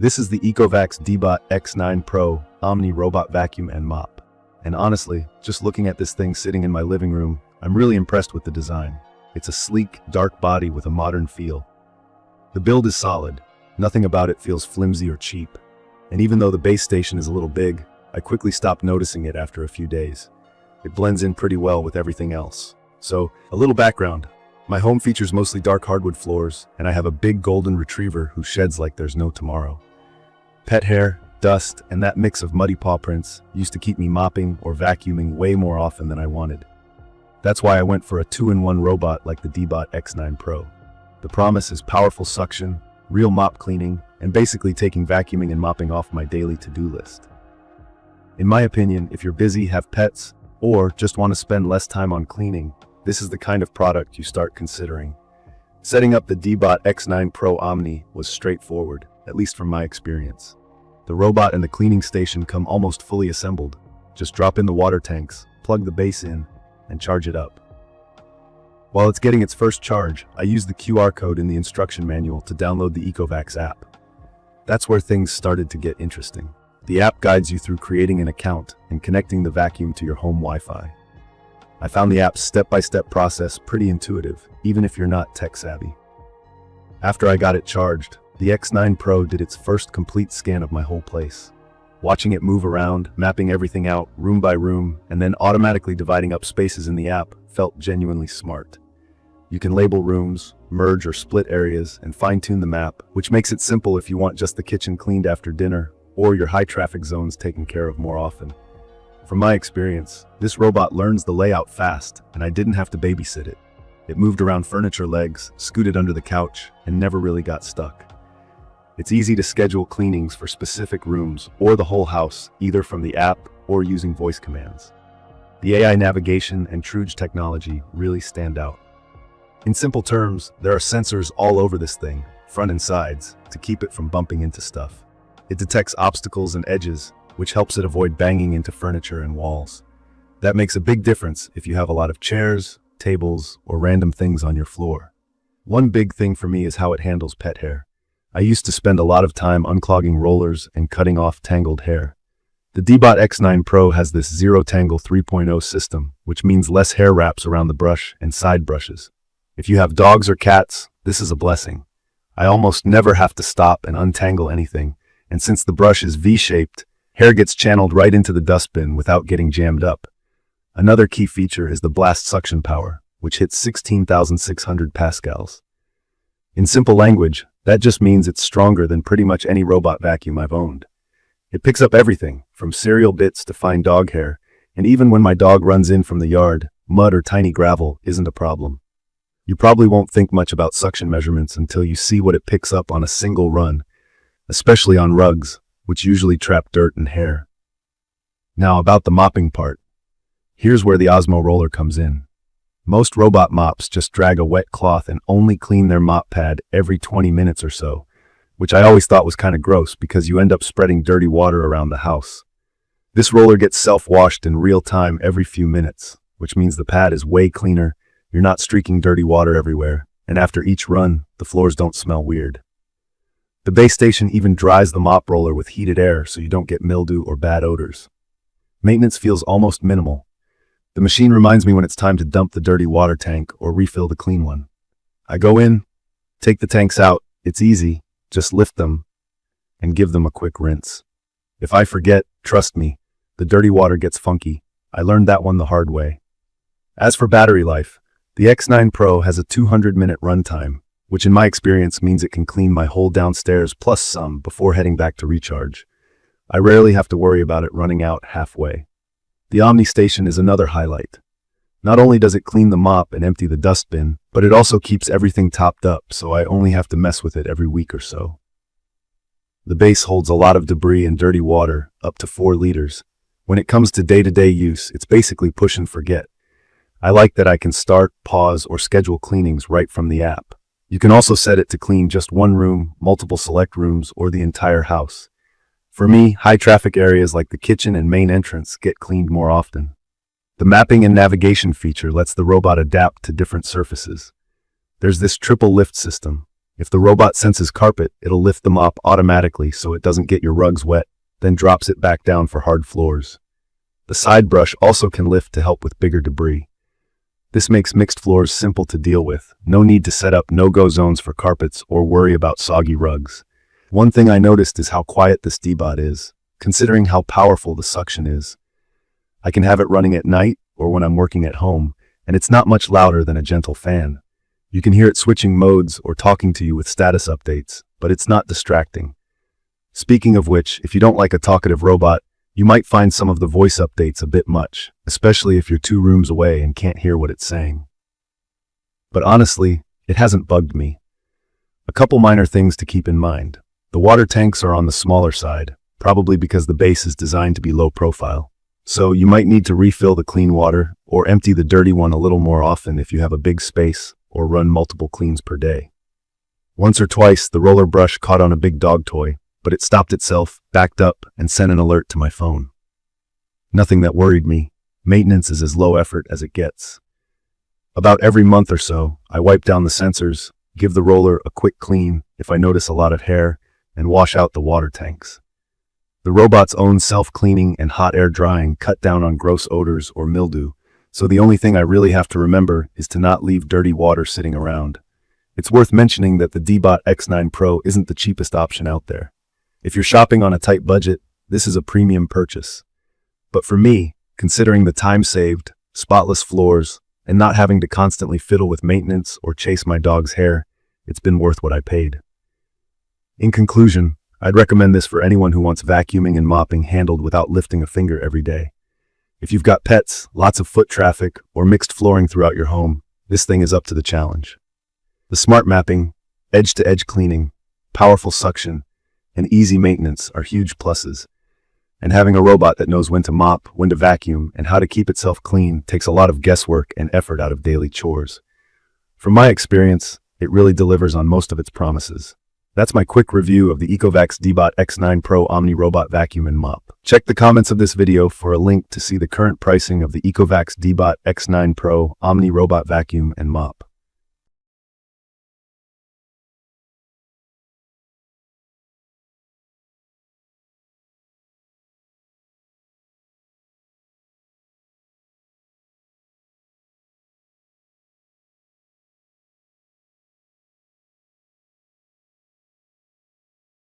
This is the ECOVACS DEEBOT X9 Pro Omni Robot Vacuum and Mop. And honestly, just looking at this thing sitting in my living room, I'm really impressed with the design. It's a sleek, dark body with a modern feel. The build is solid. Nothing about it feels flimsy or cheap. And even though the base station is a little big, I quickly stopped noticing it after a few days. It blends in pretty well with everything else. So, a little background. My home features mostly dark hardwood floors, and I have a big golden retriever who sheds like there's no tomorrow. Pet hair, dust, and that mix of muddy paw prints used to keep me mopping or vacuuming way more often than I wanted. That's why I went for a 2-in-1 robot like the DEEBOT X9 Pro. The promise is powerful suction, real mop cleaning, and basically taking vacuuming and mopping off my daily to-do list. In my opinion, if you're busy, have pets, or just want to spend less time on cleaning, this is the kind of product you start considering. Setting up the DEEBOT X9 Pro Omni was straightforward, at least from my experience. The robot and the cleaning station come almost fully assembled. Just drop in the water tanks, plug the base in, and charge it up. While it's getting its first charge, I use the QR code in the instruction manual to download the ECOVACS app. That's where things started to get interesting. The app guides you through creating an account and connecting the vacuum to your home Wi-Fi. I found the app's step-by-step process pretty intuitive, even if you're not tech-savvy. After I got it charged, the X9 Pro did its first complete scan of my whole place. Watching it move around, mapping everything out room by room, and then automatically dividing up spaces in the app felt genuinely smart. You can label rooms, merge or split areas, and fine-tune the map, which makes it simple if you want just the kitchen cleaned after dinner, or your high-traffic zones taken care of more often. From my experience, this robot learns the layout fast, and I didn't have to babysit it. It moved around furniture legs, scooted under the couch, and never really got stuck. It's easy to schedule cleanings for specific rooms or the whole house, either from the app or using voice commands. The AI navigation and TrueDge technology really stand out. In simple terms, there are sensors all over this thing, front and sides, to keep it from bumping into stuff. It detects obstacles and edges, which helps it avoid banging into furniture and walls. That makes a big difference if you have a lot of chairs, tables, or random things on your floor. One big thing for me is how it handles pet hair. I used to spend a lot of time unclogging rollers and cutting off tangled hair. The DEEBOT X9 Pro has this ZeroTangle 3.0 system, which means less hair wraps around the brush and side brushes. If you have dogs or cats, this is a blessing. I almost never have to stop and untangle anything, and since the brush is V-shaped, hair gets channeled right into the dustbin without getting jammed up. Another key feature is the blast suction power, which hits 16,600 pascals. In simple language, that just means it's stronger than pretty much any robot vacuum I've owned. It picks up everything, from cereal bits to fine dog hair, and even when my dog runs in from the yard, mud or tiny gravel isn't a problem. You probably won't think much about suction measurements until you see what it picks up on a single run, especially on rugs, which usually trap dirt and hair. Now about the mopping part. Here's where the OZMO Roller comes in. Most robot mops just drag a wet cloth and only clean their mop pad every 20 minutes or so, which I always thought was kind of gross because you end up spreading dirty water around the house. This roller gets self-washed in real time every few minutes, which means the pad is way cleaner, you're not streaking dirty water everywhere, and after each run, the floors don't smell weird. The base station even dries the mop roller with heated air so you don't get mildew or bad odors. Maintenance feels almost minimal. The machine reminds me when it's time to dump the dirty water tank or refill the clean one. I go in, take the tanks out, it's easy, just lift them, and give them a quick rinse. If I forget, trust me, the dirty water gets funky. I learned that one the hard way. As for battery life, the X9 Pro has a 200-minute runtime, which in my experience means it can clean my whole downstairs plus some before heading back to recharge. I rarely have to worry about it running out halfway. The Omni Station is another highlight. Not only does it clean the mop and empty the dustbin, but it also keeps everything topped up, so I only have to mess with it every week or so. The base holds a lot of debris and dirty water, up to 4 liters. When it comes to day-to-day use, it's basically push and forget. I like that I can start, pause, or schedule cleanings right from the app. You can also set it to clean just one room, multiple select rooms, or the entire house. For me, high-traffic areas like the kitchen and main entrance get cleaned more often. The mapping and navigation feature lets the robot adapt to different surfaces. There's this triple lift system. If the robot senses carpet, it'll lift the mop automatically so it doesn't get your rugs wet, then drops it back down for hard floors. The side brush also can lift to help with bigger debris. This makes mixed floors simple to deal with. No need to set up no-go zones for carpets or worry about soggy rugs. One thing I noticed is how quiet this DEEBOT is, considering how powerful the suction is. I can have it running at night or when I'm working at home, and it's not much louder than a gentle fan. You can hear it switching modes or talking to you with status updates, but it's not distracting. Speaking of which, if you don't like a talkative robot, you might find some of the voice updates a bit much, especially if you're 2 rooms away and can't hear what it's saying. But honestly, it hasn't bugged me. A couple minor things to keep in mind. The water tanks are on the smaller side, probably because the base is designed to be low profile. So you might need to refill the clean water or empty the dirty one a little more often if you have a big space or run multiple cleans per day. Once or twice, the roller brush caught on a big dog toy, but it stopped itself, backed up, and sent an alert to my phone. Nothing that worried me. Maintenance is as low effort as it gets. About every month or so, I wipe down the sensors, give the roller a quick clean if I notice a lot of hair, and wash out the water tanks. The robot's own self-cleaning and hot air drying cut down on gross odors or mildew, so the only thing I really have to remember is to not leave dirty water sitting around. It's worth mentioning that the DEEBOT X9 Pro isn't the cheapest option out there. If you're shopping on a tight budget, this is a premium purchase. But for me, considering the time saved, spotless floors, and not having to constantly fiddle with maintenance or chase my dog's hair, it's been worth what I paid. In conclusion, I'd recommend this for anyone who wants vacuuming and mopping handled without lifting a finger every day. If you've got pets, lots of foot traffic, or mixed flooring throughout your home, this thing is up to the challenge. The smart mapping, edge-to-edge cleaning, powerful suction, and easy maintenance are huge pluses. And having a robot that knows when to mop, when to vacuum, and how to keep itself clean takes a lot of guesswork and effort out of daily chores. From my experience, it really delivers on most of its promises. That's my quick review of the ECOVACS DEEBOT X9 Pro Omni Robot Vacuum and Mop. Check the comments of this video for a link to see the current pricing of the ECOVACS DEEBOT X9 Pro Omni Robot Vacuum and Mop.